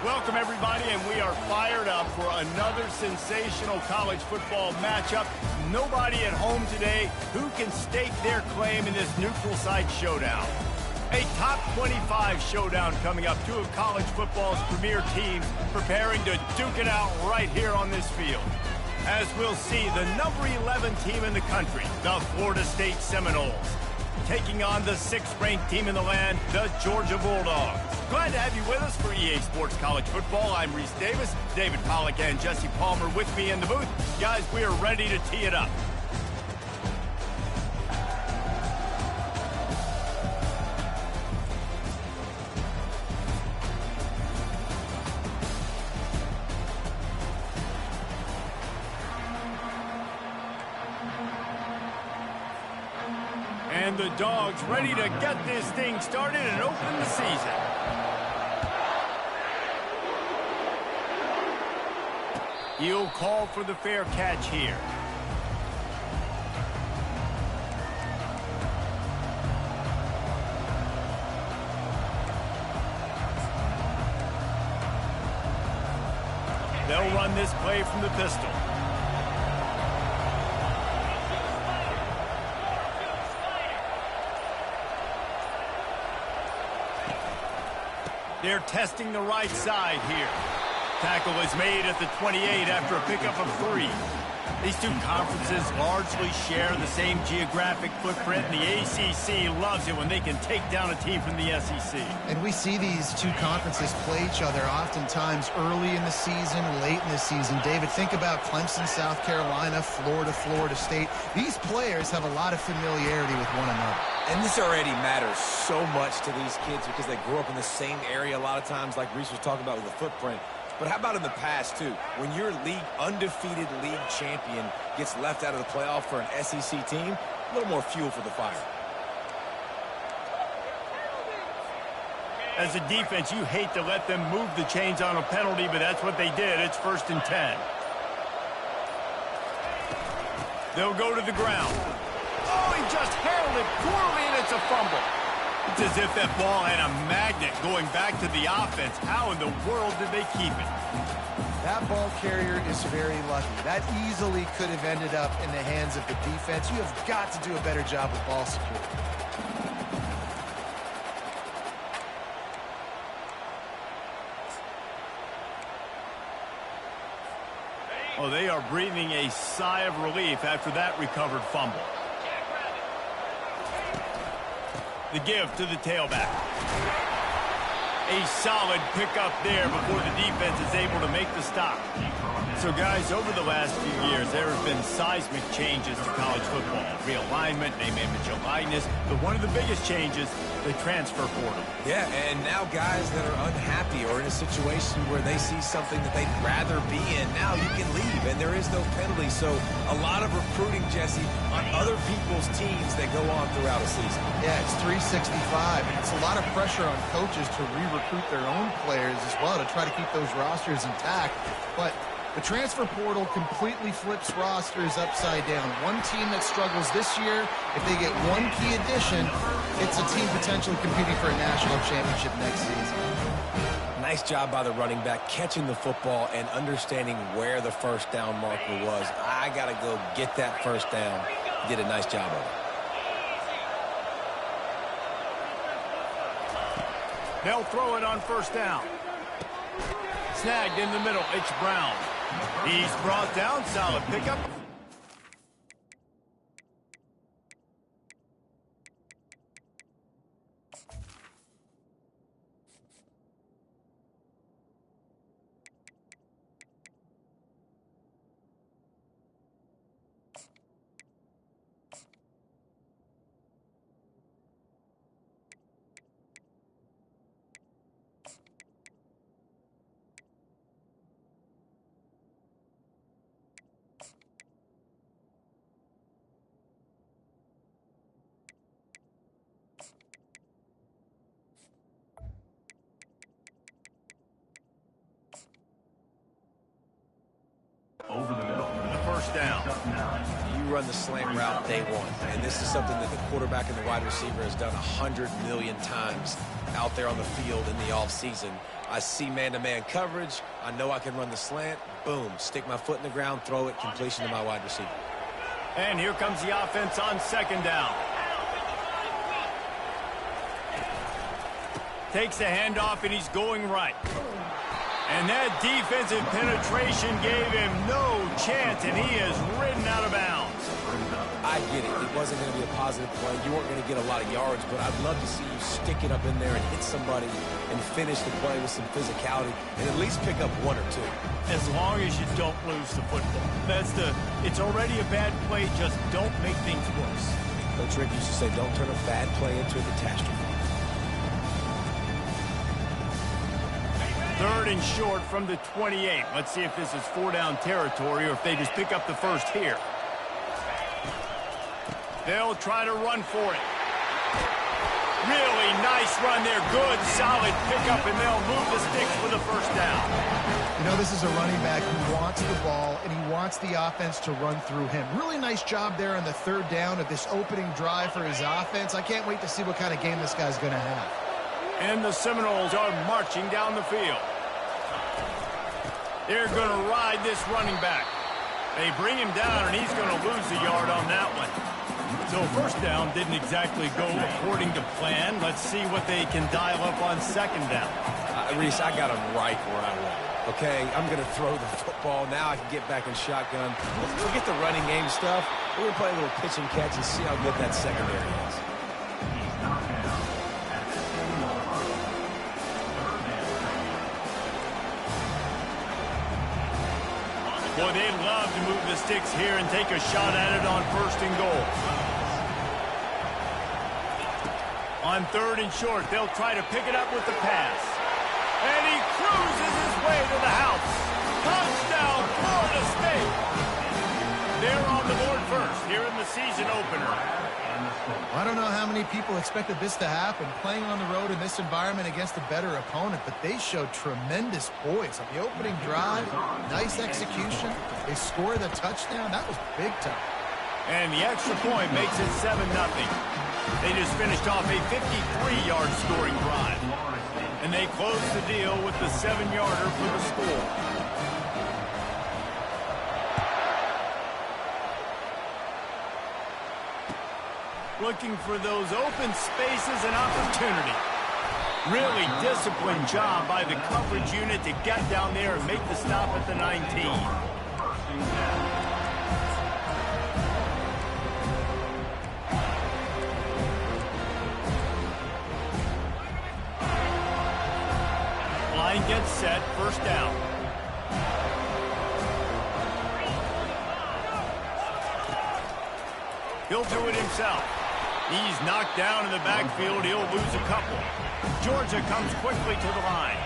Welcome, everybody, and we are fired up for another sensational college football matchup. Nobody at home today who can stake their claim in this neutral site showdown. A top 25 showdown coming up. Two of college football's premier teams preparing to duke it out right here on this field. As we'll see, the number 11 team in the country, the Florida State Seminoles, taking on the 6th-ranked team in the land, the Georgia Bulldogs. Glad to have you with us for EA Sports College Football. I'm Reese Davis, David Pollack and Jesse Palmer with me in the booth. Guys, we are ready to tee it up. And the Dogs ready to get this thing started and open the season. He'll call for the fair catch here. They'll run this play from the pistol. They're testing the right side here. Tackle is made at the 28 after a pickup of 3. These two conferences largely share the same geographic footprint, and the ACC loves it when they can take down a team from the SEC. And we see these two conferences play each other oftentimes early in the season, late in the season. David, think about Clemson, South Carolina, Florida, Florida State. These players have a lot of familiarity with one another. And this already matters so much to these kids because they grew up in the same area a lot of times, like Reese was talking about with the footprint. But how about in the past, too? When your undefeated league champion gets left out of the playoff for an SEC team, a little more fuel for the fire. As a defense, you hate to let them move the chains on a penalty, but that's what they did. It's 1st and 10. They'll go to the ground. Oh, he just handled it poorly, and it's a fumble. It's as if that ball had a magnet going back to the offense. How in the world did they keep it? That ball carrier is very lucky. That easily could have ended up in the hands of the defense. You have got to do a better job with ball security. Oh, they are breathing a sigh of relief after that recovered fumble. The give to the tailback. A solid pickup there before the defense is able to make the stop. So, guys, over the last few years, there have been seismic changes to college football. Realignment, name, image, and likeness. But one of the biggest changes, the transfer portal. Yeah, and now guys that are unhappy or in a situation where they see something that they'd rather be in, now you can leave, and there is no penalty. So a lot of recruiting, Jesse, on other people's teams that go on throughout a season. Yeah, it's 365, and it's a lot of pressure on coaches to re-recruit their own players as well to try to keep those rosters intact. But the transfer portal completely flips rosters upside down. One team that struggles this year, if they get one key addition, it's a team potentially competing for a national championship next season. Nice job by the running back catching the football and understanding where the first down marker was. I got to go get that first down. Did a nice job of it. They'll throw it on 1st down. Snagged in the middle. It's Brown. He's brought down. Solid pickup. Over the middle. The 1st down. You run the slant route day one, and this is something that the quarterback and the wide receiver has done 100 million times out there on the field in the offseason. I see man-to-man coverage. I know I can run the slant. Boom, stick my foot in the ground, throw it, completion to my wide receiver. And here comes the offense on second down. Takes the handoff, and he's going right. And that defensive penetration gave him no chance, and he is ridden out of bounds. I get it. It wasn't going to be a positive play. You weren't going to get a lot of yards, but I'd love to see you stick it up in there and hit somebody and finish the play with some physicality and at least pick up one or two. As long as you don't lose the football. It's already a bad play. Just don't make things worse. Coach Rick used to say, don't turn a bad play into a catastrophe. 3rd and short from the 28. Let's see if this is 4-down territory or if they just pick up the first here. They'll try to run for it. Really nice run there. Good, solid pickup, and they'll move the sticks for the first down. You know, this is a running back who wants the ball, and he wants the offense to run through him. Really nice job there on the 3rd down of this opening drive for his offense. I can't wait to see what kind of game this guy's going to have. And the Seminoles are marching down the field. They're going to ride this running back. They bring him down, and he's going to lose a yard on that one. So first down didn't exactly go according to plan. Let's see what they can dial up on second down. Reese, I got him right where I want him. Okay, I'm going to throw the football. Now I can get back in shotgun. Forget the running game stuff. We're going to play a little pitch and catch and see how good that secondary is. Boy, they'd love to move the sticks here and take a shot at it on 1st and goal. On 3rd and short, they'll try to pick it up with the pass. And he cruises his way to the house. Touchdown, Florida State. They're on the board first here in the season opener. I don't know how many people expected this to happen, playing on the road in this environment against a better opponent, but they showed tremendous poise on the opening drive. Nice execution. They scored a touchdown. That was big time. And the extra point makes it 7-0. They just finished off a 53-yard scoring drive. And they close the deal with the 7-yarder for the score. Looking for those open spaces and opportunity. Really disciplined job by the coverage unit to get down there and make the stop at the 19. Line gets set, first down. He'll do it himself. He's knocked down in the backfield. He'll lose a couple. Georgia comes quickly to the line.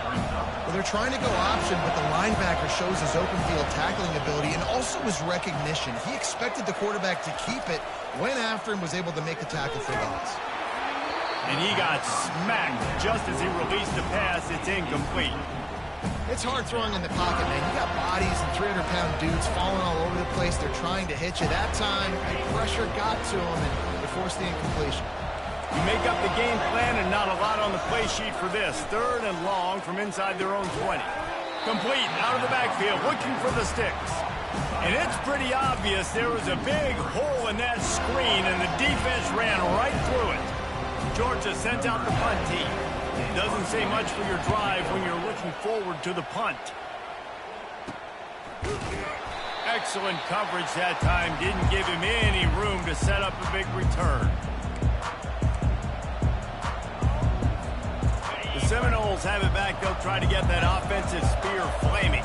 Well, they're trying to go option, but the linebacker shows his open field tackling ability and also his recognition. He expected the quarterback to keep it, went after him, was able to make the tackle for loss. And he got smacked just as he released the pass. It's incomplete. It's hard throwing in the pocket, man. You got bodies and 300-pound dudes falling all over the place. They're trying to hit you. That time, the pressure got to him, and they forced the incompletion. You make up the game plan and not a lot on the play sheet for this. 3rd and long from inside their own 20. Complete out of the backfield, looking for the sticks. And it's pretty obvious there was a big hole in that screen, and the defense ran right through it. Georgia sent out the punt team. Doesn't say much for your drive when you're looking forward to the punt. Excellent coverage that time. Didn't give him any room to set up a big return. The Seminoles have it back. They'll try to get that offensive spear flaming.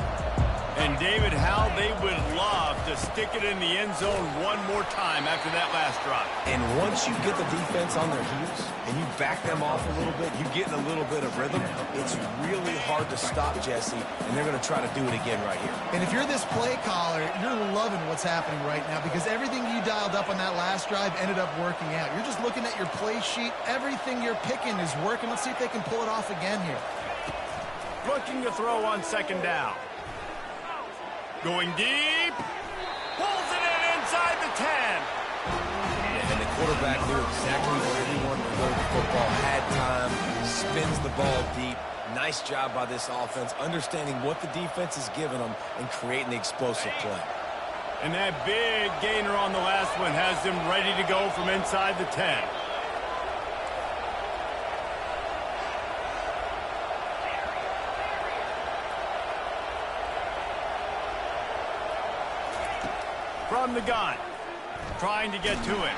And David, how they would love to stick it in the end zone one more time after that last drive. And once you get the defense on their heels and you back them off a little bit, you get in a little bit of rhythm, it's really hard to stop, Jesse, and they're going to try to do it again right here. And if you're this play caller, you're loving what's happening right now because everything you dialed up on that last drive ended up working out. You're just looking at your play sheet. Everything you're picking is working. Let's see if they can pull it off again here. Looking to throw on second down. Going deep. Pulls it in inside the 10. And the quarterback knew exactly where he wanted to go with the football, had time, spins the ball deep, Nice job by this offense, understanding what the defense is giving them and creating the explosive play. And that big gainer on the last one has them ready to go from inside the 10. From the gun, trying to get to it.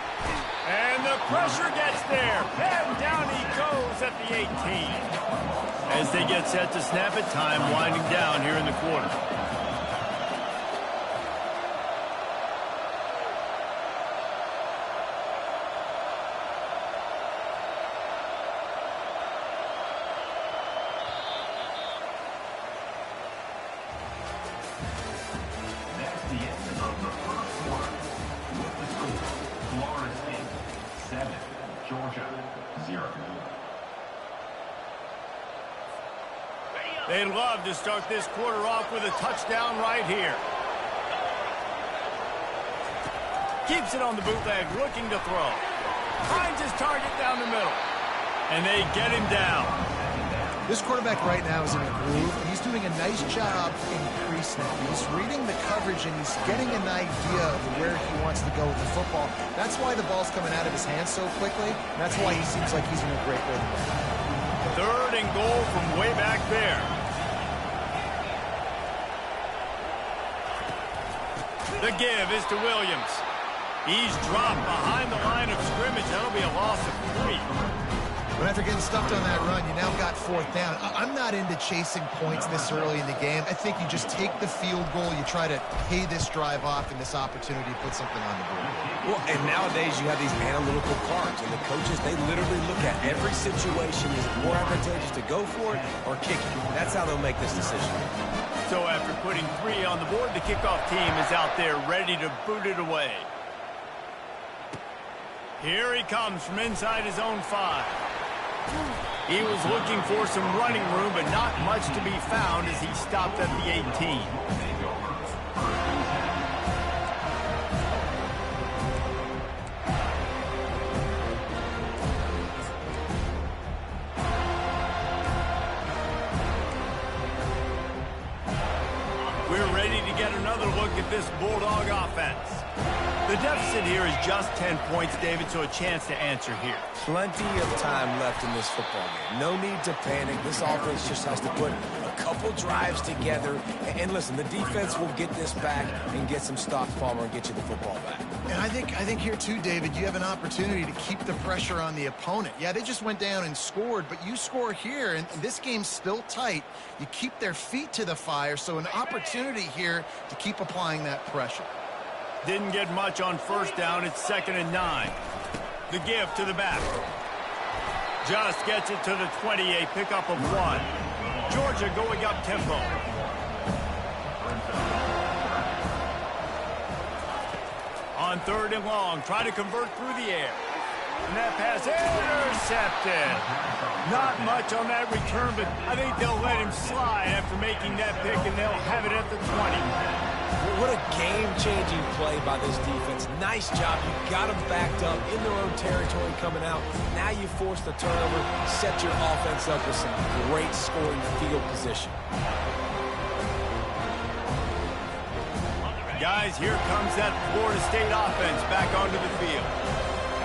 And the pressure gets there. And down he goes at the 18. As they get set to snap it, time winding down here in the quarter. They'd love to start this quarter off with a touchdown right here. Keeps it on the bootleg, looking to throw. Finds his target down the middle. And they get him down. This quarterback right now is in a groove. He's doing a nice job in pre-snap. He's reading the coverage, and he's getting an idea of where he wants to go with the football. That's why the ball's coming out of his hands so quickly. That's why he seems like he's in a great rhythm. 3rd and goal from way back there. The give is to Williams. He's dropped behind the line of scrimmage. That'll be a loss of 3. But after getting stuffed on that run, you now got 4th down. I'm not into chasing points this early in the game. I think you just take the field goal. You try to pay this drive off and this opportunity to put something on the board. Well, and nowadays you have these analytical cards, and the coaches, they literally look at every situation. Is it more advantageous to go for it or kick it? That's how they'll make this decision. So after putting 3 on the board, the kickoff team is out there ready to boot it away. Here he comes from inside his own 5. He was looking for some running room, but not much to be found as he stopped at the 18. We're ready to get another look at this Bulldog offense. The deficit here is just 10 points, David, so a chance to answer here. Plenty of time left in this football game. No need to panic. This offense just has to put a couple drives together. And listen, the defense will get this back and get some stops, Palmer, and get you the football back. And I think here too, David, you have an opportunity to keep the pressure on the opponent. Yeah, they just went down and scored, but you score here, and this game's still tight. You keep their feet to the fire, so an opportunity here to keep applying that pressure. Didn't get much on 1st down. It's 2nd and 9. The give to the back. Just gets it to the 20, a pickup of 1. Georgia going up tempo. On 3rd and long, try to convert through the air. And that pass intercepted. Not much on that return, but I think they'll let him slide after making that pick, and they'll have it at the 20. What a game-changing play by this defense. Nice job. You got them backed up in their own territory coming out. Now you force the turnover, set your offense up with some great scoring field position. Guys, here comes that Florida State offense back onto the field.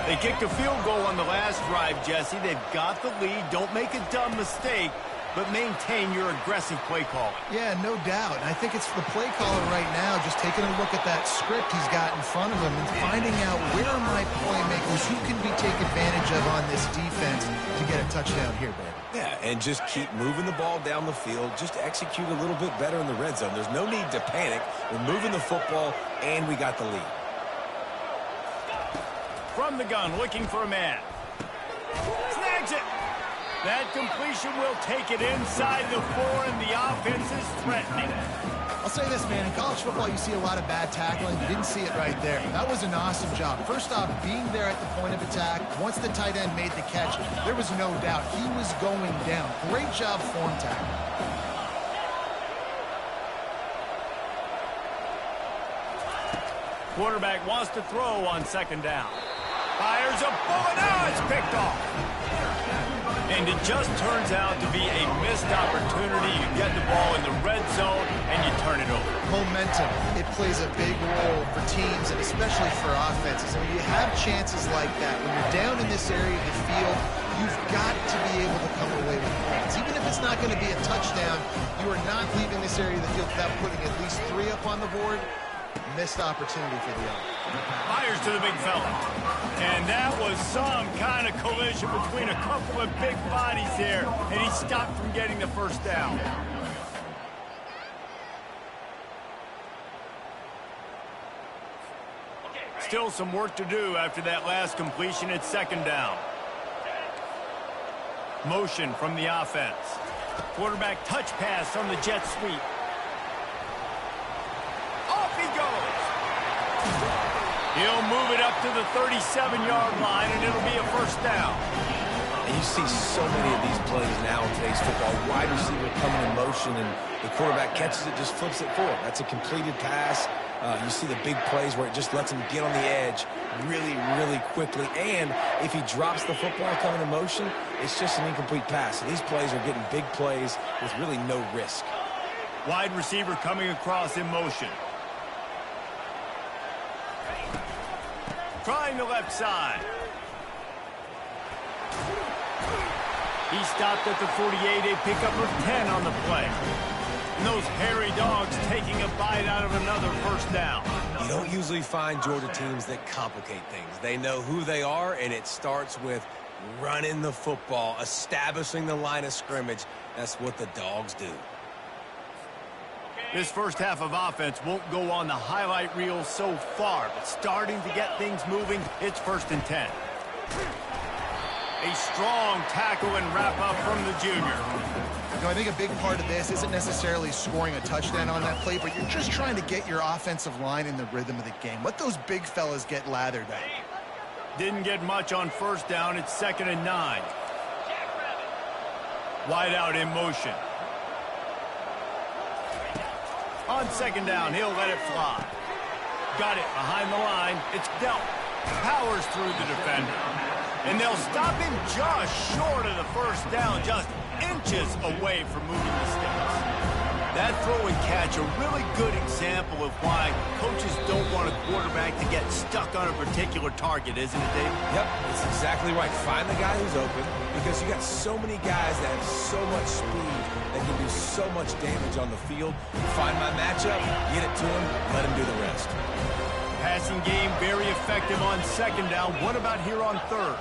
They kicked a field goal on the last drive, Jesse. They've got the lead. Don't make a dumb mistake, but maintain your aggressive play calling. Yeah, no doubt. And I think it's the play caller right now just taking a look at that script he's got in front of him and finding out where are my playmakers, who can we take advantage of on this defense to get a touchdown here, baby. Yeah, and just keep moving the ball down the field. Just execute a little bit better in the red zone. There's no need to panic. We're moving the football, and we got the lead. From the gun, looking for a man. Snags it. That completion will take it inside the 4, and the offense is threatening. I'll say this, man. In college football, you see a lot of bad tackling. You didn't see it right there. That was an awesome job. First off, being there at the point of attack. Once the tight end made the catch, there was no doubt he was going down. Great job form tackling. Quarterback wants to throw on 2nd down. Fires a bullet. Now it's picked off. And And it just turns out to be a missed opportunity. You get the ball in the red zone, and you turn it over. Momentum, it plays a big role for teams and especially for offenses. And when you have chances like that, when you're down in this area of the field, you've got to be able to come away with points. Even if it's not going to be a touchdown, you are not leaving this area of the field without putting at least 3 up on the board. Missed opportunity for the other. Fires to the big fella. And that was some kind of collision between a couple of big bodies there, and he stopped from getting the first down. Still some work to do after that last completion at second down. Motion from the offense. Quarterback touch pass on the jet sweep. Off he goes. He'll move it up to the 37-yard line, and it'll be a first down. And you see so many of these plays now in today's football. Wide receiver coming in motion, and the quarterback catches it, just flips it forward. That's a completed pass. You see the big plays where it just lets him get on the edge really, really quickly. And if he drops the football coming in motion, it's just an incomplete pass. So these plays are getting big plays with really no risk. Wide receiver coming across in motion. Trying the left side. He stopped at the 48, a pickup of 10 on the play. And those hairy dogs taking a bite out of another first down. You don't usually find Georgia teams that complicate things. They know who they are, and it starts with running the football, establishing the line of scrimmage. That's what the dogs do. This first half of offense won't go on the highlight reel so far, but starting to get things moving, it's 1st and 10. A strong tackle and wrap-up from the junior. You know, I think a big part of this isn't necessarily scoring a touchdown on that play, but you're just trying to get your offensive line in the rhythm of the game. Let those big fellas get lathered up. Didn't get much on first down. It's 2nd and 9. Wide out in motion. On 2nd down, he'll let it fly. Got it behind the line. It's dealt. Powers through the defender. And they'll stop him just short of the first down, just inches away from moving the sticks. That throw and catch, a really good example of why coaches don't want a quarterback to get stuck on a particular target, isn't it, Dave? Yep, that's exactly right. Find the guy who's open, because you got so many guys that have so much speed that can do so much damage on the field. Find my matchup, get it to him, let him do the rest. Passing game very effective on 2nd down. What about here on 3rd?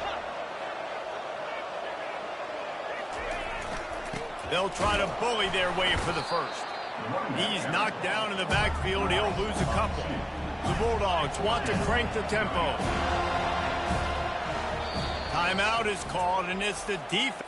They'll try to bully their way for the first. He's knocked down in the backfield. He'll lose a couple. The Bulldogs want to crank the tempo. Timeout is called, and it's the defense.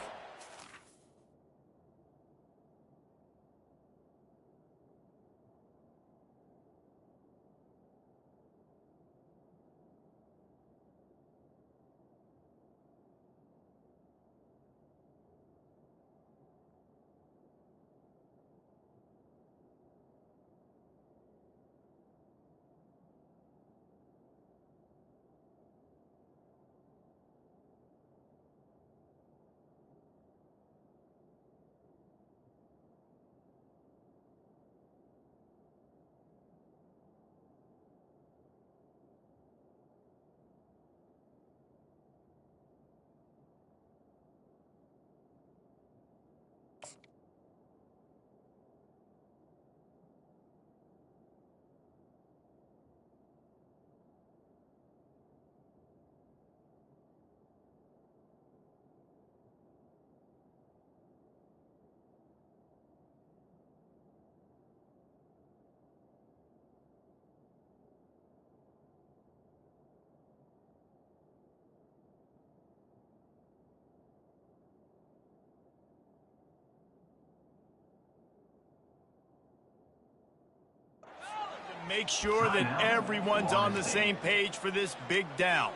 Make sure that everyone's on the same page for this big down.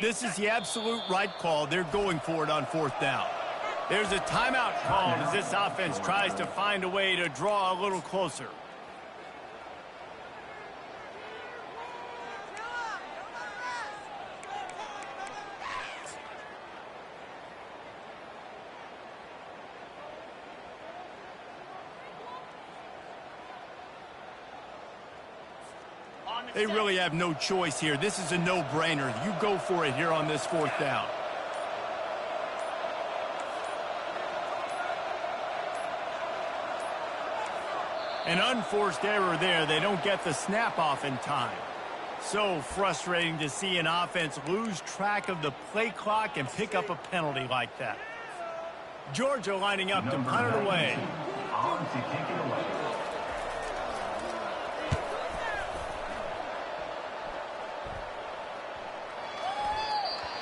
This is the absolute right call. They're going for it on 4th down. There's a timeout called as this offense tries to find a way to draw a little closer. They really have no choice here. This is a no-brainer. You go for it here on this 4th down. An unforced error there. They don't get the snap off in time. So frustrating to see an offense lose track of the play clock and pick up a penalty like that. Georgia lining up to punt it away. On to kick it away.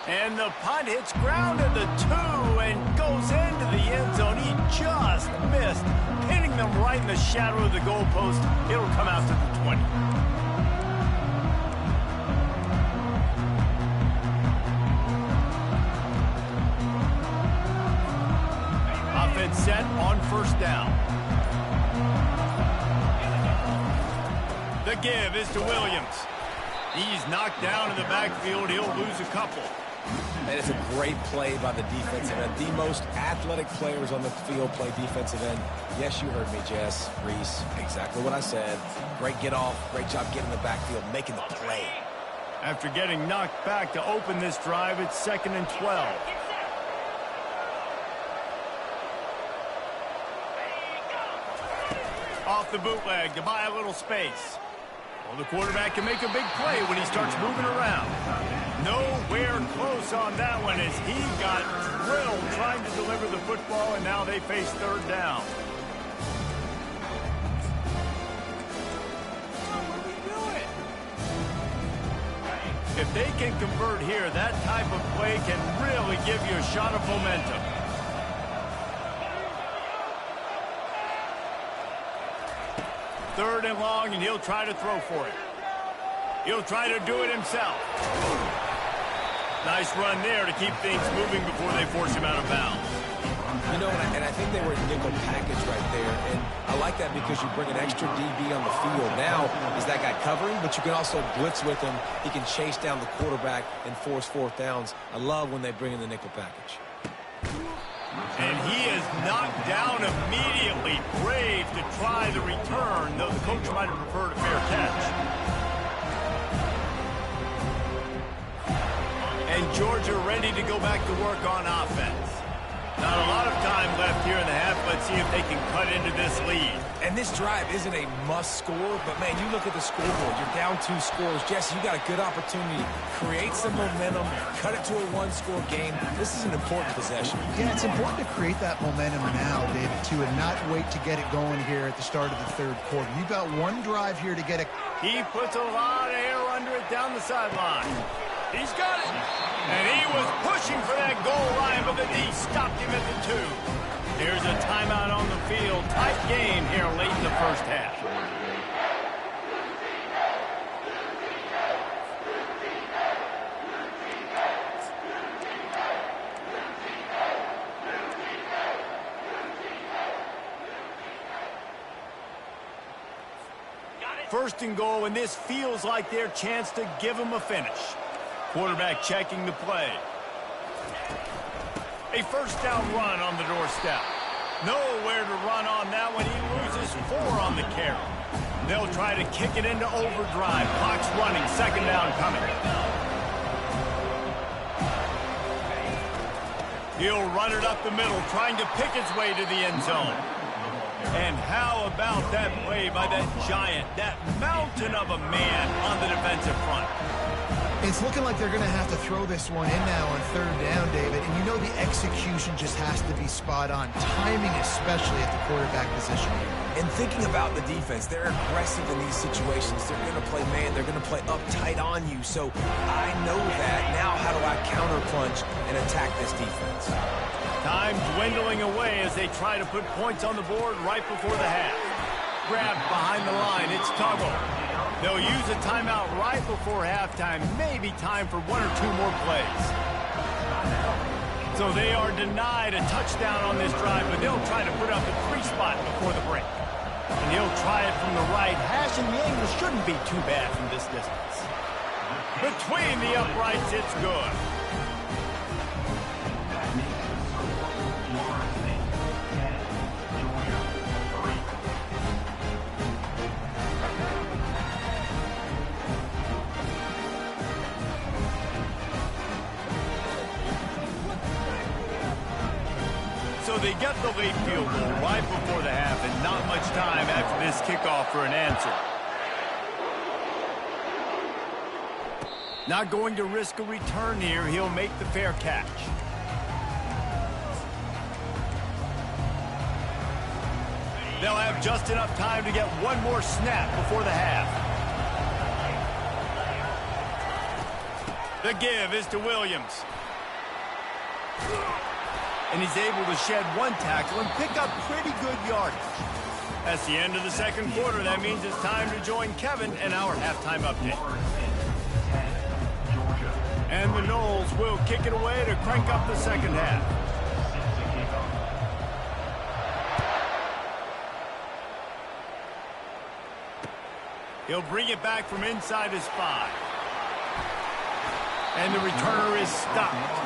And the punt hits ground at the 2 and goes into the end zone. He just missed, pinning them right in the shadow of the goalpost. It'll come out to the 20. Offense set on 1st down. The give is to Williams. He's knocked down in the backfield. He'll lose a couple. And it's a great play by the defensive end. The most athletic players on the field play defensive end. Yes, you heard me, Jess, Reese. Exactly what I said. Great get off. Great job getting in the backfield, making the play. After getting knocked back to open this drive, it's 2nd and 12. Off the bootleg to buy a little space. Well, the quarterback can make a big play when he starts moving around. Nowhere close on that one as he got drilled trying to deliver the football, and now they face 3rd down. If they can convert here, that type of play can really give you a shot of momentum. Third and long, and he'll try to throw for it. He'll try to do it himself. Nice run there to keep things moving before they force him out of bounds. You know, and I think they were in nickel package right there. And I like that because you bring an extra DB on the field. Now, is that guy covering? But you can also blitz with him. He can chase down the quarterback and force 4th downs. I love when they bring in the nickel package. And he is knocked down immediately. Brave to try the return, though the coach might have preferred a fair catch. And Georgia ready to go back to work on offense. Not a lot of time left here in the half. Let's see if they can cut into this lead. And this drive isn't a must score, but, man, you look at the scoreboard. You're down 2 scores. Jesse, you got a good opportunity. Create some momentum. Cut it to a 1-score game. This is an important possession. Yeah, it's important to create that momentum now, David, too, and not wait to get it going here at the start of the 3rd quarter. You've got one drive here to get it. He puts a lot of air under it down the sideline. He's got it. And he was pushing for that goal line, but the D stopped him at the 2. There's a timeout on the field. Tight game here late in the 1st half. First and goal, and this feels like their chance to give them a finish. Quarterback checking the play. A 1st down run on the doorstep. Nowhere to run on that one. He loses 4 on the carry. They'll try to kick it into overdrive. Clock's running. 2nd down coming. He'll run it up the middle, trying to pick its way to the end zone. And how about that play by that giant, that mountain of a man on the defensive front? It's looking like they're going to have to throw this one in now on 3rd down, David. And you know the execution just has to be spot on. Timing especially at the quarterback position here. And thinking about the defense, they're aggressive in these situations. They're going to play man. They're going to play uptight on you. So I know that. Now how do I counterpunch and attack this defense? Time dwindling away as they try to put points on the board right before the half. Grabbed behind the line. It's Tuggle. They'll use a timeout right before halftime, maybe time for 1 or 2 more plays. So they are denied a touchdown on this drive, but they'll try to put up a 3 spot before the break. And he'll try it from the right hash, and the angle shouldn't be too bad from this distance. Between the uprights, it's good. So they get the late field goal right before the half, and not much time after this kickoff for an answer. Not going to risk a return here. He'll make the fair catch. They'll have just enough time to get one more snap before the half. The give is to Williams. And he's able to shed one tackle and pick up pretty good yardage. That's the end of the second quarter. That means it's time to join Kevin and our halftime update. And the Noles will kick it away to crank up the second half. He'll bring it back from inside his 5. And the returner is stopped.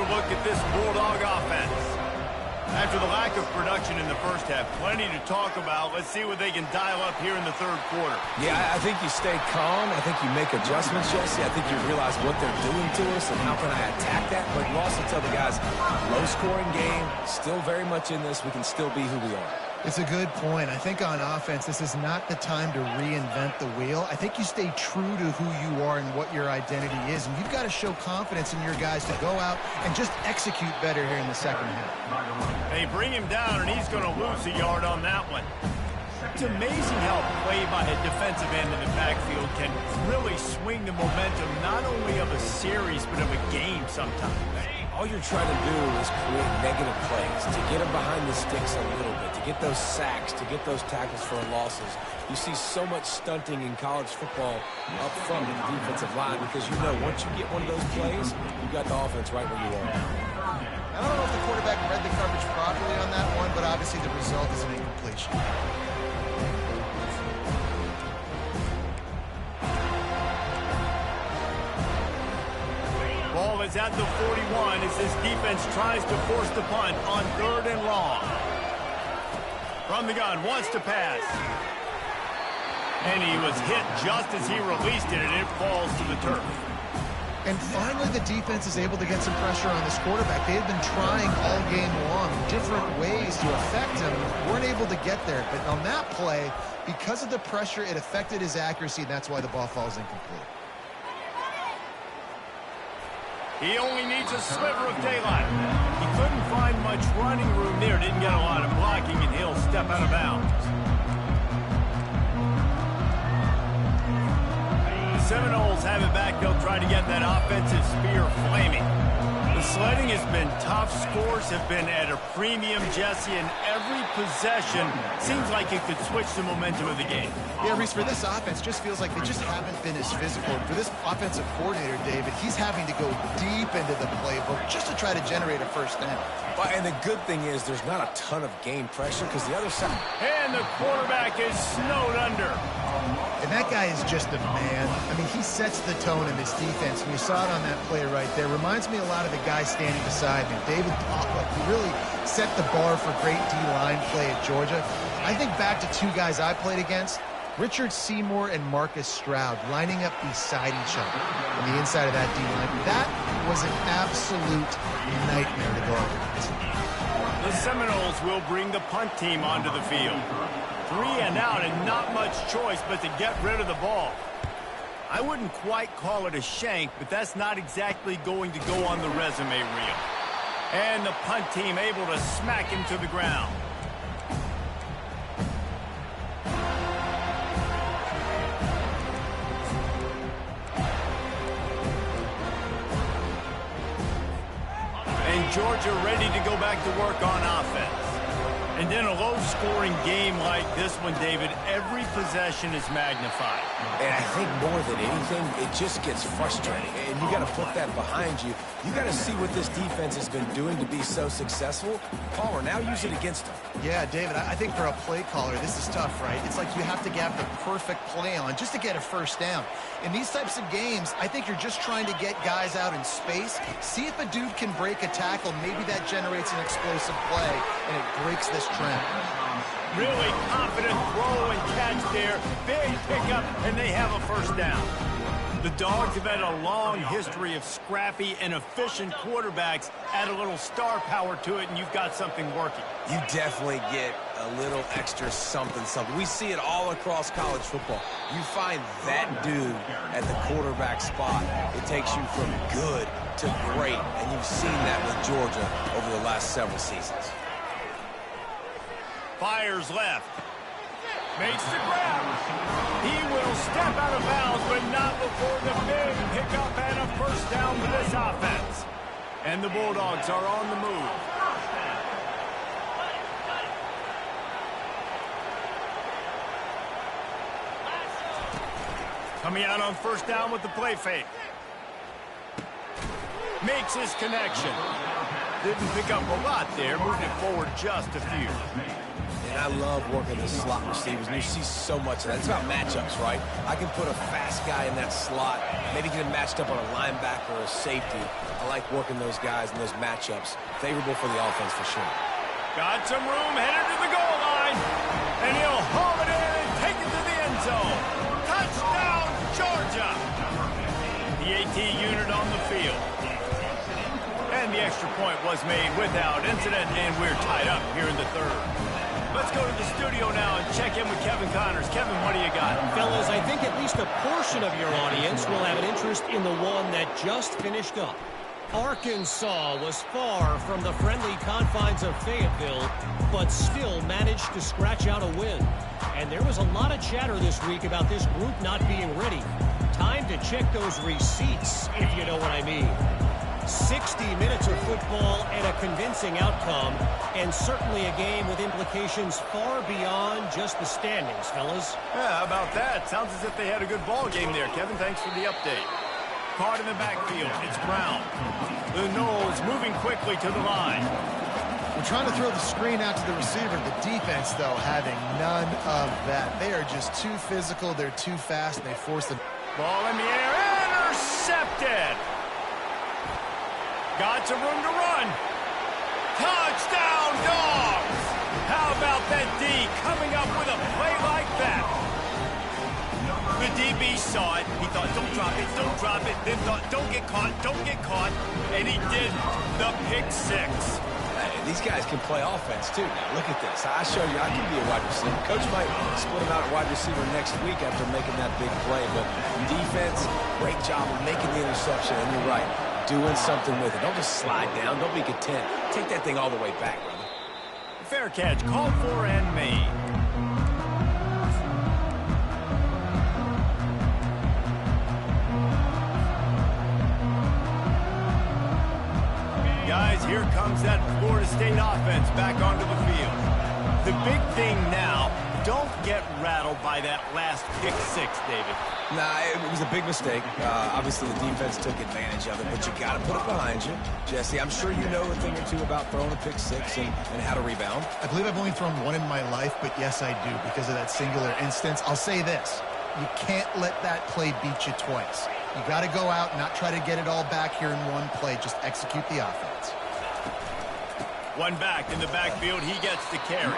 Look at this Bulldog offense. After the lack of production in the first half, plenty to talk about. Let's see what they can dial up here in the third quarter. Yeah, I think you stay calm. I think you make adjustments, Jesse. I think you realize what they're doing to us and how can I attack that. But you also tell the guys, low-scoring game, still very much in this. We can still be who we are. It's a good point. I think on offense, this is not the time to reinvent the wheel. I think you stay true to who you are and what your identity is. And you've got to show confidence in your guys to go out and just execute better here in the second half. They bring him down, and he's going to lose a yard on that one. It's amazing how play by a defensive end in the backfield can really swing the momentum not only of a series, but of a game sometimes. All you're trying to do is create negative plays, to get them behind the sticks a little bit, to get those sacks, to get those tackles for losses. You see so much stunting in college football up front in the defensive line because you know once you get one of those plays, you got the offense right where you are. I don't know if the quarterback read the coverage properly on that one, but obviously the result is an incompletion. Ball is at the 41 as this defense tries to force the punt on 3rd and long. From the gun, wants to pass. And he was hit just as he released it, and it falls to the turf. And finally, the defense is able to get some pressure on this quarterback. They've been trying all game long different ways to affect him. Weren't able to get there. But on that play, because of the pressure, it affected his accuracy, and that's why the ball falls incomplete. He only needs a sliver of daylight. He couldn't find much running room there. Didn't get a lot of blocking, and he'll step out of bounds. The Seminoles have it back. They'll try to get that offensive spear flaming. The sledding has been tough. Scores have been at a premium, Jesse, and every possession seems like it could switch the momentum of the game. Yeah, Reese, for this offense, just feels like they just haven't been as physical. For this offensive coordinator, David, he's having to go deep into the playbook just to try to generate a first down. And the good thing is there's not a ton of game pressure because the other side. And the quarterback is snowed under. And that guy is just a man. I mean, he sets the tone in this defense, and you saw it on that play right there. Reminds me a lot of the guy standing beside me, David Papa. He really set the bar for great D-line play at Georgia. I think back to 2 guys I played against, Richard Seymour and Marcus Stroud, lining up beside each other on the inside of that D-line. That was an absolute nightmare to go up against. The Seminoles will bring the punt team onto the field. 3 and out, and not much choice but to get rid of the ball. I wouldn't quite call it a shank, but that's not exactly going to go on the resume reel. And the punt team able to smack him to the ground. Georgia ready to go back to work on offense. And in a low-scoring game like this one, David, every possession is magnified. And I think more than anything, it just gets frustrating. And you got to put that behind you. You got to see what this defense has been doing to be so successful. Palmer, now use it against them. Yeah, David, I think for a play caller, this is tough, right? It's like you have to have the perfect play on just to get a first down. In these types of games, I think you're just trying to get guys out in space, see if a dude can break a tackle. Maybe that generates an explosive play, and it breaks this trend. Really confident throw and catch there. Big pickup, and they have a first down. The Dogs have had a long history of scrappy and efficient quarterbacks. Add a little star power to it, and you've got something working. You definitely get a little extra something. We see it all across college football. You find that dude at the quarterback spot, it takes you from good to great, and you've seen that with Georgia over the last several seasons. Fires left. Makes the grab. He will step out of bounds, but not before the big pickup and a first down for this offense. And the Bulldogs are on the move. Coming out on first down with the play fake. Makes his connection. Didn't pick up a lot there, moved it forward just a few. And I love working the slot receivers, and you see so much of that. It's about matchups, right? I can put a fast guy in that slot, maybe get him matched up on a linebacker or a safety. I like working those guys in those matchups. Favorable for the offense for sure. Got some room, headed to the goal line. And he'll haul it in and take it to the end zone. Touchdown, Georgia. The AT unit on the field. And the extra point was made without incident, and we're tied up here in the third. Let's go to the studio now and check in with Kevin Connors. Kevin, what do you got? Fellas, I think at least a portion of your audience will have an interest in the one that just finished up. Arkansas was far from the friendly confines of Fayetteville, but still managed to scratch out a win. And there was a lot of chatter this week about this group not being ready. Time to check those receipts, if you know what I mean. 60 minutes of football and a convincing outcome, and certainly a game with implications far beyond just the standings, fellas. Yeah, how about that? Sounds as if they had a good ball game there. Kevin, thanks for the update. Caught in the backfield. It's Brown. The Noles moving quickly to the line. We're trying to throw the screen out to the receiver. The defense, though, having none of that. They are just too physical. They're too fast, and they force them. Ball in the air. Intercepted. Got some room to run. Touchdown, Dogs! How about that D coming up with a play like that? The DB saw it. He thought, don't drop it, don't drop it. Then thought, don't get caught, don't get caught. And he did the pick six. These guys can play offense, too. Now, look at this. I show you I can be a wide receiver. Coach might split him out at wide receiver next week after making that big play. But defense, great job of making the interception. And you're right. Doing something with it. Don't just slide down. Don't be content. Take that thing all the way back, brother. Fair catch. Called for and made. Guys, here comes that Florida State offense back onto the field. The big thing now, don't get rattled by that last pick six, David. Nah, it was a big mistake. Obviously, the defense took advantage of it, but you got to put it behind you. Jesse, I'm sure you know a thing or two about throwing a pick six and how to rebound. I believe I've only thrown one in my life, but yes, I do because of that singular instance. I'll say this. You can't let that play beat you twice. You got to go out and not try to get it all back here in one play. Just execute the offense. One back in the backfield. He gets the carry.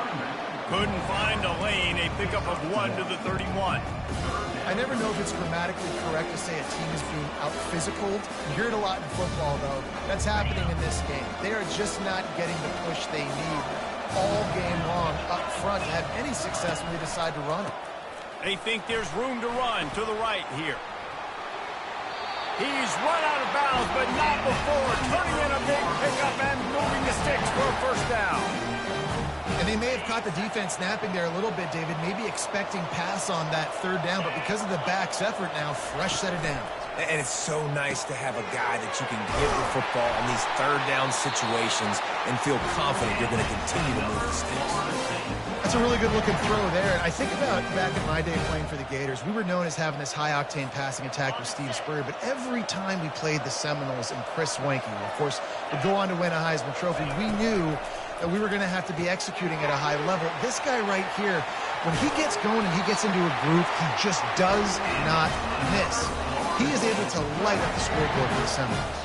Couldn't find a lane. A pickup of 1 to the 31. I never know if it's grammatically correct to say a team is being out-physicaled. You hear it a lot in football, though. That's happening in this game. They are just not getting the push they need all game long up front to have any success when they decide to run it. They think there's room to run to the right here. He's run out of bounds, but not before turning in a big pickup and moving the sticks for a first down. And they may have caught the defense napping there a little bit, David, maybe expecting pass on that third down, but because of the back's effort now, fresh set of downs. And it's so nice to have a guy that you can give the football in these third down situations and feel confident you're going to continue to move the sticks. That's a really good-looking throw there. I think about back in my day playing for the Gators, we were known as having this high-octane passing attack with Steve Spurrier, but every time we played the Seminoles and Chris Swanke, who, of course, would go on to win a Heisman Trophy, we knew that we were going to have to be executing at a high level. This guy right here, when he gets going and he gets into a groove, he just does not miss. He is able to light up the scoreboard for the Seminoles.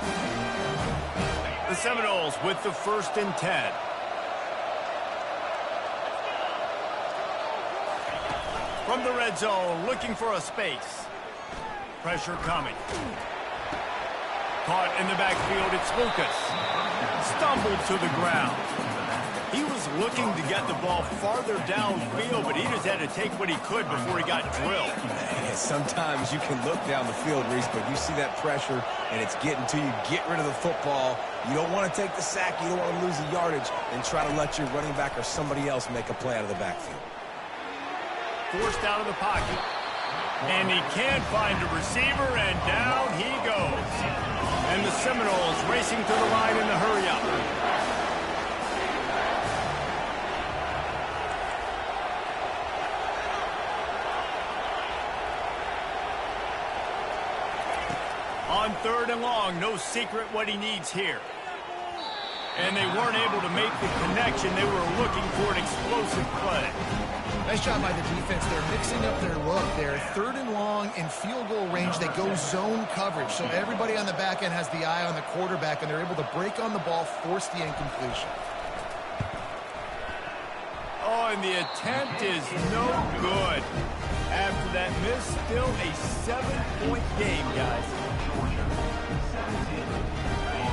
The Seminoles with the 1st and 10. From the red zone, looking for a space. Pressure coming. Caught in the backfield, it's Lucas. Stumbled to the ground. He was looking to get the ball farther downfield, but he just had to take what he could before he got drilled. Sometimes you can look down the field, Reese, but you see that pressure, and it's getting to you. Get rid of the football. You don't want to take the sack. You don't want to lose the yardage, and try to let your running back or somebody else make a play out of the backfield. Forced out of the pocket. And he can't find a receiver, and down he goes. And the Seminoles racing to the line in the hurry-up. On 3rd and long, no secret what he needs here. And they weren't able to make the connection. They were looking for an explosive play. Nice job by the defense. They're mixing up their look. They're 3rd and long in field goal range. They go zone coverage. So everybody on the back end has the eye on the quarterback, and they're able to break on the ball, force the incompletion. Oh, and the attempt is no good. After that miss, still a 7-point game, guys.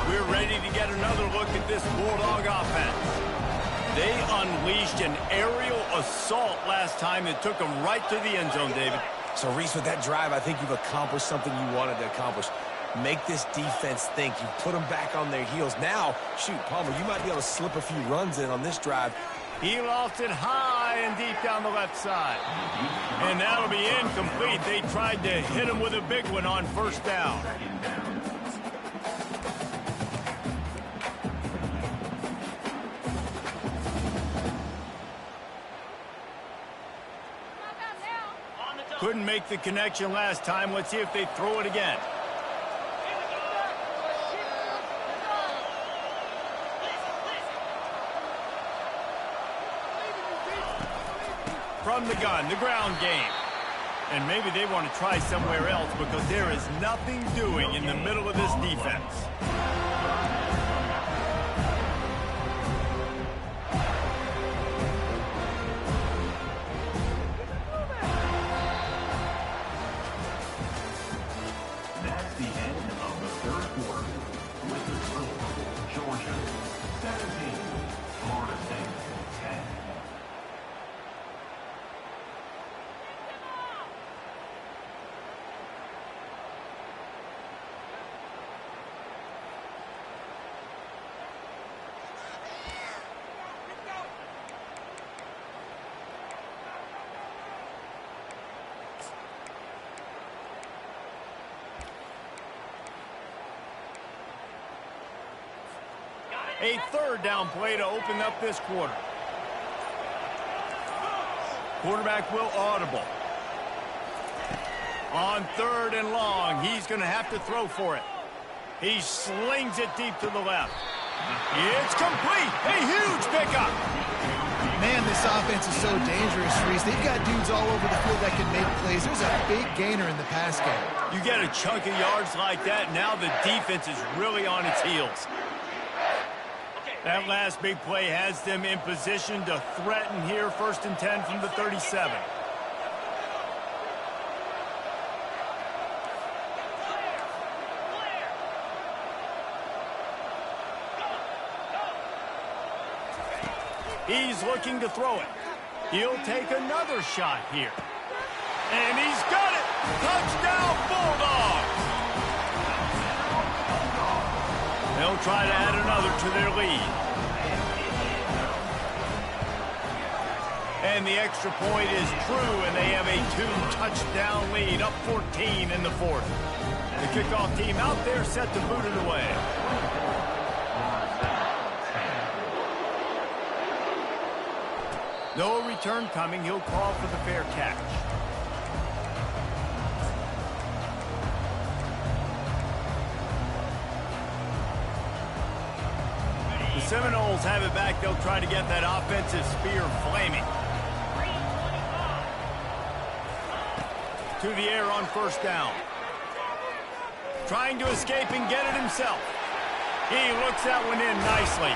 We're ready to get another look at this Bulldog offense. They unleashed an aerial assault last time that took them right to the end zone, David. So, Reese, with that drive, I think you've accomplished something you wanted to accomplish. Make this defense think. You put them back on their heels. Now, shoot, Palmer, you might be able to slip a few runs in on this drive. He lost it high and deep down the left side. And that'll be incomplete. They tried to hit him with a big one on 1st down. Couldn't make the connection last time. Let's see if they throw it again. From the gun, the ground game. And maybe they want to try somewhere else because there is nothing doing in the middle of this defense. That's the end of the 3rd quarter. With the score, Georgia 17, Florida State 10. A 3rd down play to open up this quarter. Quarterback will audible. On 3rd and long, he's going to have to throw for it. He slings it deep to the left. It's complete. A huge pickup. Man, this offense is so dangerous, Reese. They've got dudes all over the field that can make plays. There's a big gainer in the pass game. You get a chunk of yards like that, now the defense is really on its heels. That last big play has them in position to threaten here. 1st and 10 from the 37. He's looking to throw it. He'll take another shot here. And he's got it! Touchdown, Bulldogs! They'll try to add another to their lead. And the extra point is true, and they have a 2-touchdown lead, up 14 in the fourth. The kickoff team out there set to boot it away. No return coming. He'll call for the fair catch. The Seminoles have it back. They'll try to get that offensive spear flaming. To the air on first down. Trying to escape and get it himself. He looks that one in nicely.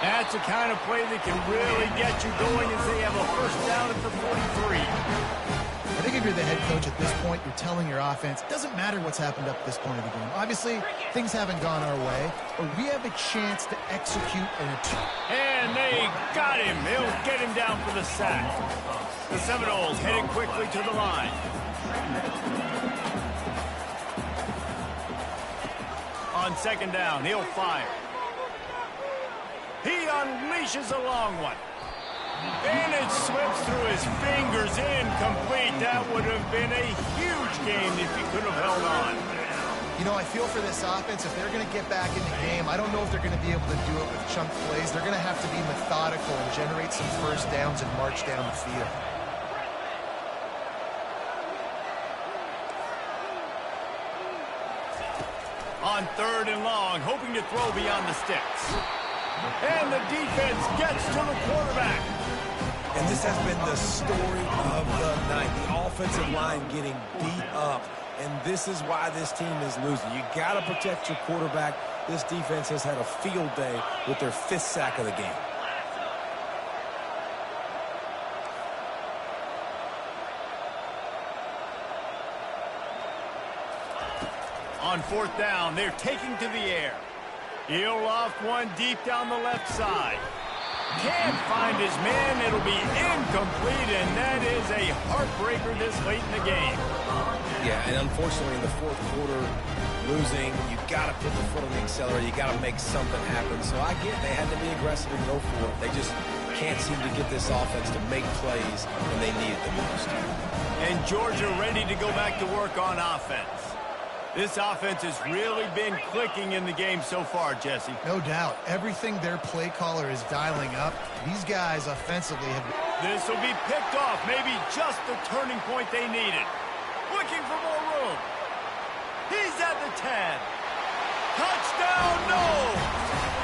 That's the kind of play that can really get you going as they have a first down at the 43. I think if you're the head coach at this point, you're telling your offense, it doesn't matter what's happened up to this point of the game. Obviously, things haven't gone our way, but we have a chance to execute an attack. And they got him. He'll get him down for the sack. The Seminoles heading quickly to the line. On second down, he'll fire. He unleashes a long one. And it slips through his fingers, incomplete. That would have been a huge game if he could have held on. You know, I feel for this offense, if they're going to get back in the game, I don't know if they're going to be able to do it with chunk plays. They're going to have to be methodical and generate some first downs and march down the field. On third and long, hoping to throw beyond the sticks. And the defense gets to the quarterback. And this has been the story of the night. The offensive line getting beat up. And this is why this team is losing. You got to protect your quarterback. This defense has had a field day with their 5th sack of the game. On fourth down, they're taking to the air. He'll loft one deep down the left side. Can't find his man. It'll be incomplete, and that is a heartbreaker this late in the game. Yeah, and unfortunately in the fourth quarter, losing, you got to put the foot on the accelerator. You got to make something happen. So I get they had to be aggressive and go for it. They just can't seem to get this offense to make plays when they need it the most. And Georgia ready to go back to work on offense. This offense has really been clicking in the game so far, Jesse. No doubt. Everything their play caller is dialing up, these guys offensively have... This will be picked off. Maybe just the turning point they needed. Looking for more room. He's at the 10. Touchdown, no!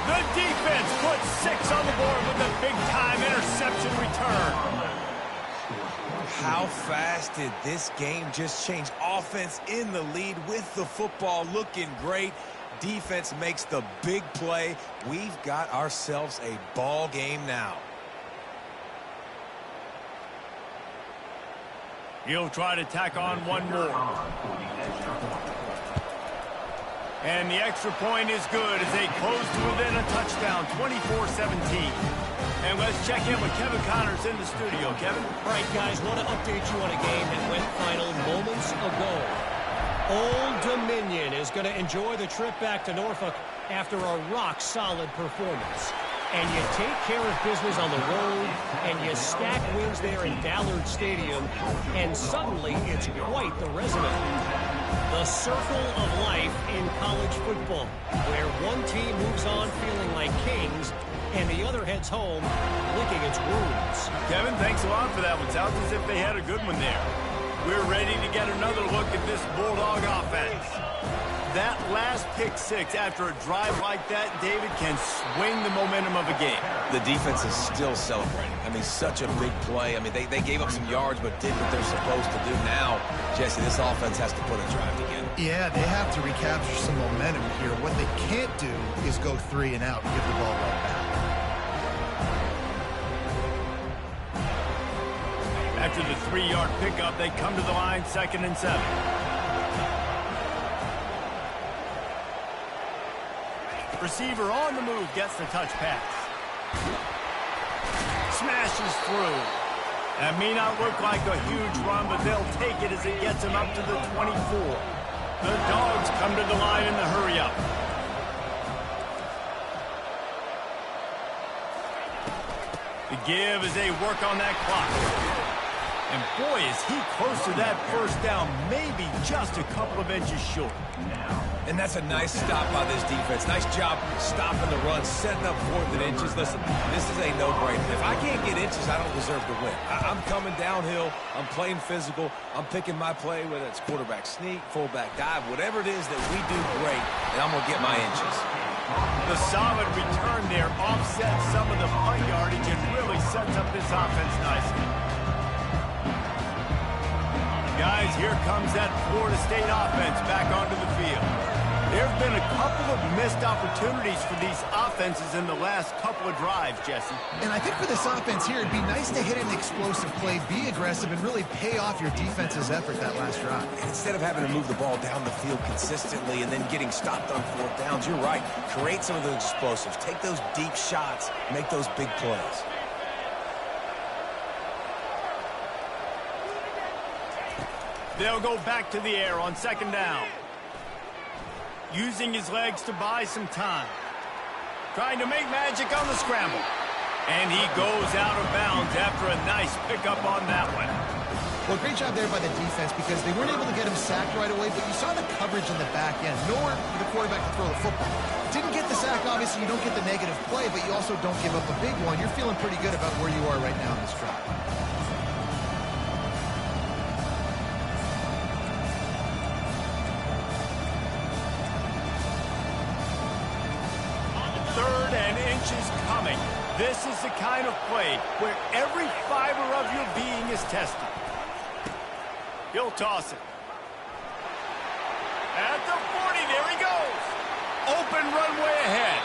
The defense puts 6 on the board with a big-time interception return. How fast did this game just change? Offense in the lead with the football, looking great. Defense makes the big play. We've got ourselves a ball game now. He'll try to tack on one more. And the extra point is good as they close to within a touchdown, 24-17. And let's check in with Kevin Connors in the studio. Kevin? All right, guys, want to update you on a game that went final moments ago. Old Dominion is going to enjoy the trip back to Norfolk after a rock-solid performance. And you take care of business on the road, and you stack wins there in Ballard Stadium, and suddenly it's quite the resume. The circle of life in college football, where one team moves on feeling like kings, and the other heads home licking its wounds. Kevin, thanks a lot for that one. Sounds as if they had a good one there. We're ready to get another look at this Bulldog offense. That last pick 6 after a drive like that, David, can swing the momentum of a game. The defense is still celebrating. I mean, such a big play. I mean, they gave up some yards but did what they're supposed to do. Now, Jesse, this offense has to put a drive together. Yeah, they have to recapture some momentum here. What they can't do is go 3 and out and give the ball right back. After the 3-yard pickup, they come to the line, 2nd and 7. Receiver on the move gets the touch pass. Smashes through. That may not look like a huge run, but they'll take it as it gets them up to the 24. The Dogs come to the line in the hurry-up. The give as they work on that clock. And boy, is he close to that first down, maybe just a couple of inches short. And that's a nice stop by this defense. Nice job stopping the run, setting up 4th and inches. Listen, this is a no-brainer. If I can't get inches, I don't deserve to win. I'm coming downhill. I'm playing physical. I'm picking my play, whether it's quarterback sneak, fullback dive, whatever it is that we do great, and I'm going to get my inches. The solid return there offsets some of the punt yardage and really sets up this offense nicely. Guys, here comes that Florida State offense back onto the field. There have been a couple of missed opportunities for these offenses in the last couple of drives, Jesse. And I think for this offense here, it'd be nice to hit an explosive play, be aggressive, and really pay off your defense's effort that last drive. Instead of having to move the ball down the field consistently and then getting stopped on 4th downs, you're right. Create some of those explosives. Take those deep shots. Make those big plays. They'll go back to the air on 2nd down. Using his legs to buy some time. Trying to make magic on the scramble. And he goes out of bounds after a nice pickup on that one. Well, great job there by the defense because they weren't able to get him sacked right away, but you saw the coverage in the back end. Nowhere for the quarterback to throw the football. Didn't get the sack, obviously. You don't get the negative play, but you also don't give up a big one. You're feeling pretty good about where you are right now in this drive. Is coming. This is the kind of play where every fiber of your being is tested. He'll toss it. At the 40, there he goes. Open runway ahead.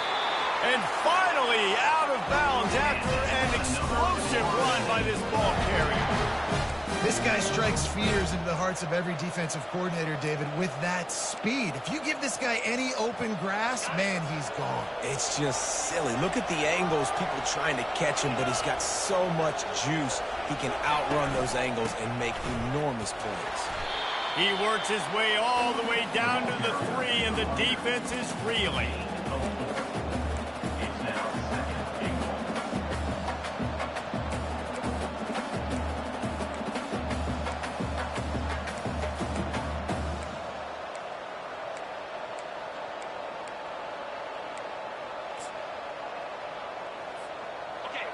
And finally out of bounds after an explosive run by this ball carrier. This guy strikes fears into the hearts of every defensive coordinator, David, with that speed. If you give this guy any open grass, man, he's gone. It's just silly. Look at the angles, people trying to catch him, but he's got so much juice. He can outrun those angles and make enormous plays. He works his way all the way down to the 3, and the defense is reeling.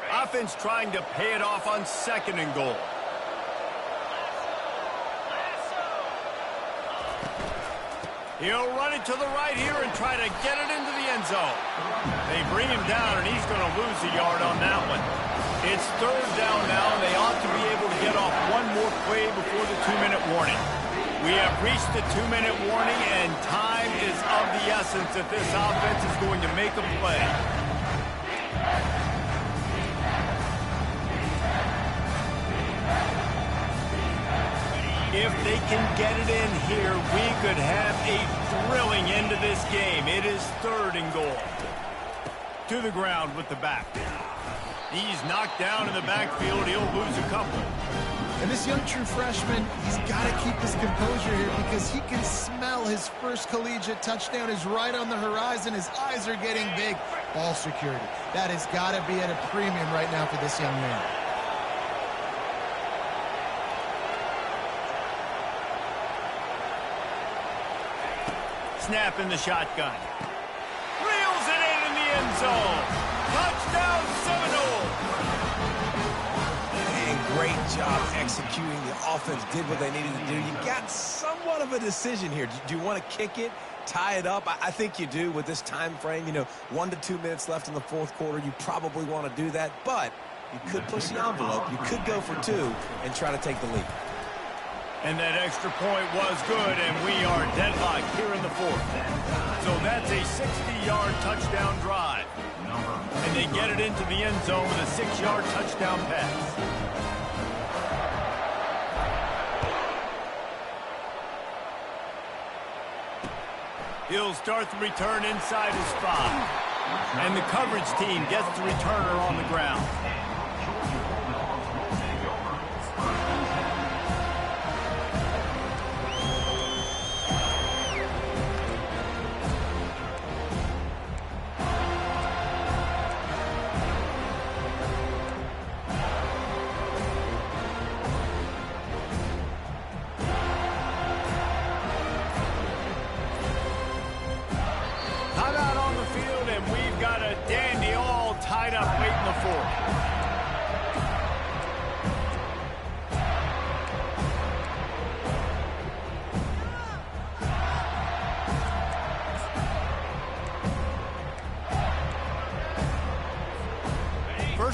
Offense trying to pay it off on 2nd and goal. He'll run it to the right here and try to get it into the end zone. They bring him down, and he's going to lose a yard on that one. It's 3rd down now, and they ought to be able to get off one more play before the 2-minute warning. We have reached the 2-minute warning, and time is of the essence if this offense is going to make a play. If they can get it in here, we could have a thrilling end to this game. It is 3rd and goal. To the ground with the back. He's knocked down in the backfield. He'll lose a couple. And this young true freshman, he's got to keep his composure here because he can smell his first collegiate touchdown is right on the horizon. His eyes are getting big. Ball security. That has got to be at a premium right now for this young man. Snap in the shotgun. Reels it in the end zone. Touchdown Seminole. And great job executing. The offense did what they needed to do. You got somewhat of a decision here. Do you want to kick it, tie it up? I think you do with this time frame. 1 to 2 minutes left in the 4th quarter. You probably want to do that, but you could push the envelope. You could go for 2 and try to take the lead. And that extra point was good, and we are deadlocked here in the 4th. So that's a 60-yard touchdown drive. And they get it into the end zone with a 6-yard touchdown pass. He'll start the return inside his 5. And the coverage team gets the returner on the ground.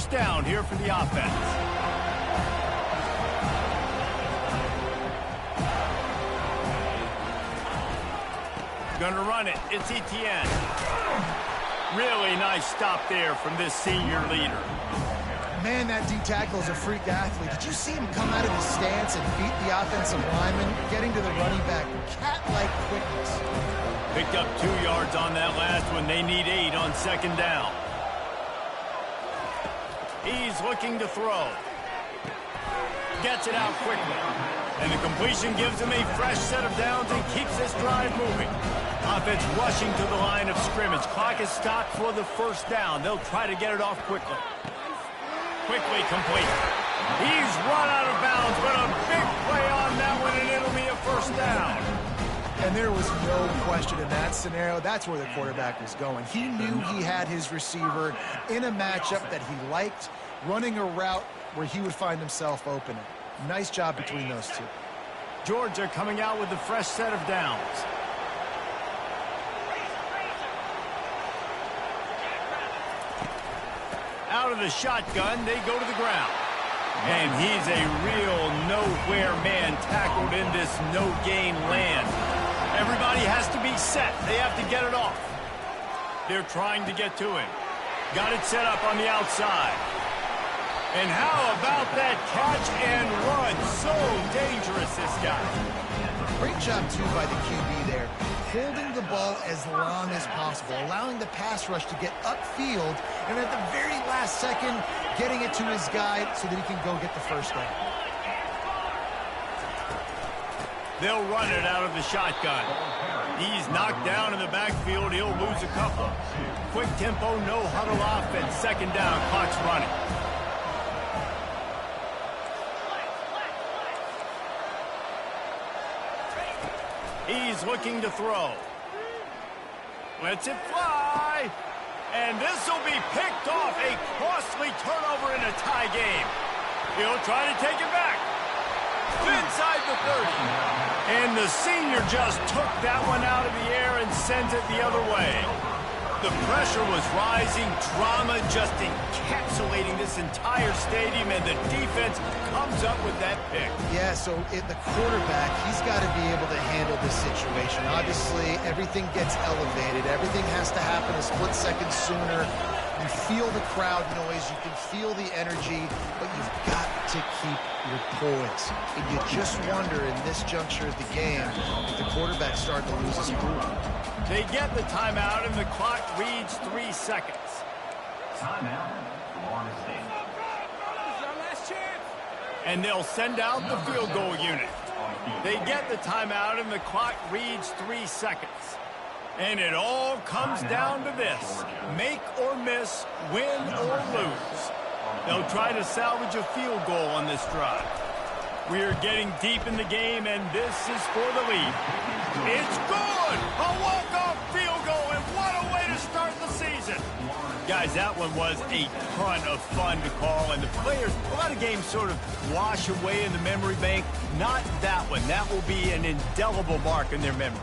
first down here for the offense. Gonna run it. It's Etienne. Really nice stop there from this senior leader. Man, that D-tackle is a freak athlete. Did you see him come out of his stance and beat the offensive lineman, getting to the running back? Cat-like quickness. Picked up 2 yards on that last one. They need 8 on second down. He's looking to throw. Gets it out quickly. And the completion gives him a fresh set of downs and keeps this drive moving. Offense rushing to the line of scrimmage. Clock is stopped for the first down. They'll try to get it off quickly. Quickly complete. He's run out of bounds, but a big play on that one, and it'll be a first down. And there was no question in that scenario. That's where the quarterback was going. He knew he had his receiver in a matchup that he liked, running a route where he would find himself open. Nice job between those two. Georgia coming out with a fresh set of downs. Out of the shotgun, they go to the ground. And he's a real nowhere man tackled in this no-gain land. Everybody has to be set. They have to get it off. They're trying to get to him. Got it set up on the outside. And how about that catch and run? So dangerous, this guy. Great job, too, by the QB there. Holding the ball as long as possible, allowing the pass rush to get upfield, and at the very last second, getting it to his guy so that he can go get the first down. They'll run it out of the shotgun. He's knocked down in the backfield. He'll lose a couple. Quick tempo, no huddle offense. Second down, clock's running. He's looking to throw. Lets it fly. And this will be picked off. A costly turnover in a tie game. He'll try to take it back. Inside the 30. And the senior just took that one out of the air and sends it the other way. The pressure was rising, drama just encapsulating this entire stadium, and the defense comes up with that pick. Yeah, so the quarterback, he's got to be able to handle this situation. Obviously, everything gets elevated. Everything has to happen a split second sooner. You feel the crowd noise. You can feel the energy, but you've got to keep your poise. And you just wonder in this juncture of the game if the quarterback's starting to lose his cool. They get the timeout, and the clock reads 3 seconds. Timeout, Florida State. And they'll send out the field goal unit. They get the timeout, and the clock reads 3 seconds. And it all comes down to this. Make or miss, win or lose. They'll try to salvage a field goal on this drive. We are getting deep in the game, and this is for the lead. It's good! A walk-off field goal, and what a way to start the season. Guys, that one was a ton of fun to call, and the players, a lot of games sort of wash away in the memory bank. Not that one. That will be an indelible mark in their memories.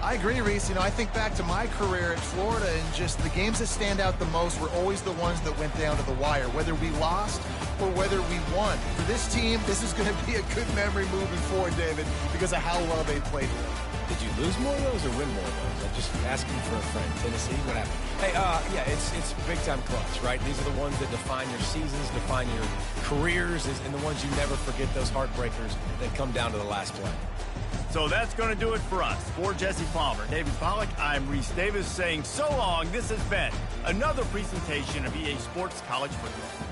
I agree, Reese. You know, I think back to my career at Florida, and just the games that stand out the most were always the ones that went down to the wire, whether we lost or whether we won. For this team, this is going to be a good memory moving forward, David, because of how well they played. Did you lose more of those or win more of those? I'm just asking for a friend. Tennessee, what happened? Hey, yeah, it's big-time clutch, right? These are the ones that define your seasons, define your careers, and the ones you never forget, those heartbreakers that come down to the last play. So that's going to do it for us. For Jesse Palmer, David Pollack, I'm Reese Davis saying so long. This has been another presentation of EA Sports College Football.